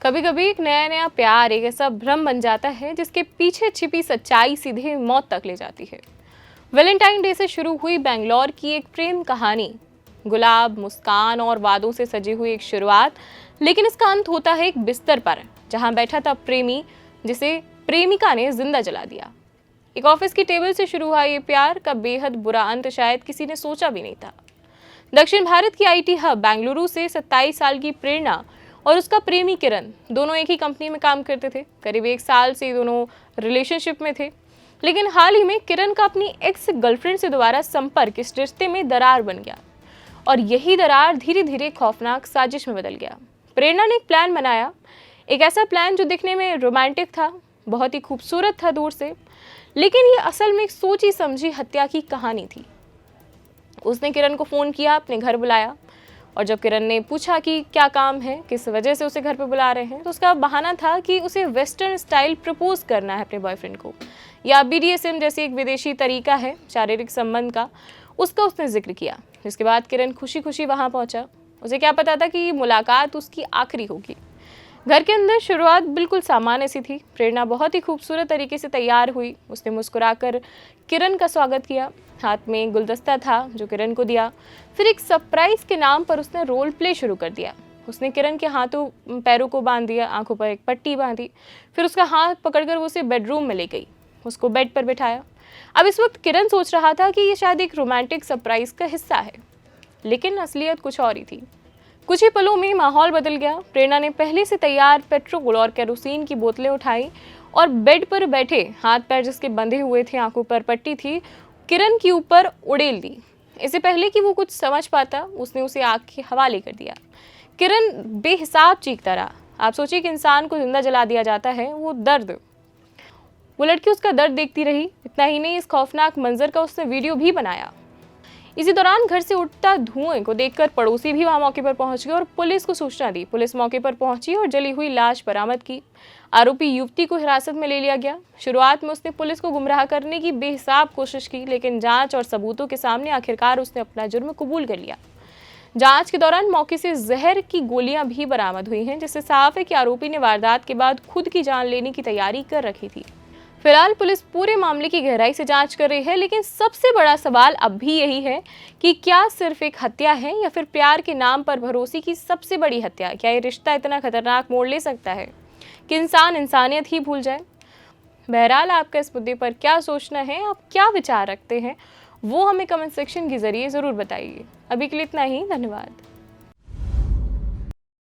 कभी कभी एक नया नया प्यार एक ऐसा भ्रम बन जाता है जिसके पीछे छिपी सच्चाई सीधे मौत तक ले जाती है। वैलेंटाइन डे से शुरू हुई बेंगलोर की एक प्रेम कहानी, गुलाब, मुस्कान और वादों से सजी हुई एक शुरुआत, लेकिन इसका अंत होता है एक बिस्तर पर जहां बैठा था प्रेमी जिसे प्रेमिका ने जिंदा जला दिया। एक ऑफिस की टेबल से शुरू हुआ ये प्यार का बेहद बुरा अंत शायद किसी ने सोचा भी नहीं था। दक्षिण भारत की आईटी हब बेंगलुरु से 27 साल की प्रेरणा और उसका प्रेमी किरण दोनों एक ही कंपनी में काम करते थे। करीब 1 साल से दोनों रिलेशनशिप में थे, लेकिन हाल ही में किरण का अपनी एक्स गर्लफ्रेंड से दोबारा संपर्क इस रिश्ते में दरार बन गया और यही दरार धीरे धीरे खौफनाक साजिश में बदल गया। प्रेरणा ने एक प्लान बनाया, एक ऐसा प्लान जो दिखने में रोमांटिक था, बहुत ही खूबसूरत था दूर से, लेकिन ये असल में एक सोची समझी हत्या की कहानी थी। उसने किरण को फ़ोन किया, अपने घर बुलाया और जब किरण ने पूछा कि क्या काम है, किस वजह से उसे घर पर बुला रहे हैं, तो उसका बहाना था कि उसे वेस्टर्न स्टाइल प्रपोज करना है अपने बॉयफ्रेंड को, या BDSM जैसी एक विदेशी तरीका है शारीरिक संबंध का, उसका उसने जिक्र किया। जिसके बाद किरण खुशी खुशी वहाँ पहुँचा। उसे क्या पता था कि मुलाकात उसकी आखिरी होगी। घर के अंदर शुरुआत बिल्कुल सामान्य सी थी। प्रेरणा बहुत ही खूबसूरत तरीके से तैयार हुई। उसने मुस्कुराकर किरण का स्वागत किया, हाथ में गुलदस्ता था जो किरण को दिया। फिर एक सरप्राइज के नाम पर उसने रोल प्ले शुरू कर दिया। उसने किरण के हाथों पैरों को बांध दिया, आंखों पर एक पट्टी बांधी, फिर उसका हाथ पकड़कर वो उसे बेडरूम में ले गई, उसको बेड पर बिठाया। अब इस वक्त किरण सोच रहा था कि ये शायद एक रोमांटिक सरप्राइज का हिस्सा है, लेकिन असलियत कुछ और ही थी। कुछ ही पलों में माहौल बदल गया। प्रेरणा ने पहले से तैयार पेट्रोल और केरोसिन की बोतलें उठाई और बेड पर बैठे, हाथ पैर जिसके बंधे हुए थे, आंखों पर पट्टी थी, किरण के ऊपर उड़ेल दी। इससे पहले कि वो कुछ समझ पाता, उसने उसे आग के हवाले कर दिया। किरण बेहिसाब चीखता रहा। आप सोचिए कि इंसान को जिंदा जला दिया जाता है, वो दर्द, वो लड़की उसका दर्द देखती रही। इतना ही नहीं, इस खौफनाक मंजर का उसने वीडियो भी बनाया। इसी दौरान घर से उठता धुएं को देखकर पड़ोसी भी वहां मौके पर पहुंच गए और पुलिस को सूचना दी। पुलिस मौके पर पहुंची और जली हुई लाश बरामद की। आरोपी युवती को हिरासत में ले लिया गया। शुरुआत में उसने पुलिस को गुमराह करने की बेहिसाब कोशिश की, लेकिन जांच और सबूतों के सामने आखिरकार उसने अपना जुर्म कबूल कर लिया। जांच के दौरान मौके से जहर की गोलियां भी बरामद हुई हैं, जिससे साफ है कि आरोपी ने वारदात के बाद खुद की जान लेने की तैयारी कर रखी थी। फिलहाल पुलिस पूरे मामले की गहराई से जांच कर रही है, लेकिन सबसे बड़ा सवाल अब भी यही है कि क्या सिर्फ एक हत्या है या फिर प्यार के नाम पर भरोसे की सबसे बड़ी हत्या? क्या ये रिश्ता इतना खतरनाक मोड़ ले सकता है कि इंसान इंसानियत ही भूल जाए? बहरहाल, आपका इस मुद्दे पर क्या सोचना है, आप क्या विचार रखते हैं, वो हमें कमेंट सेक्शन के जरिए ज़रूर बताइए। अभी के लिए इतना ही, धन्यवाद।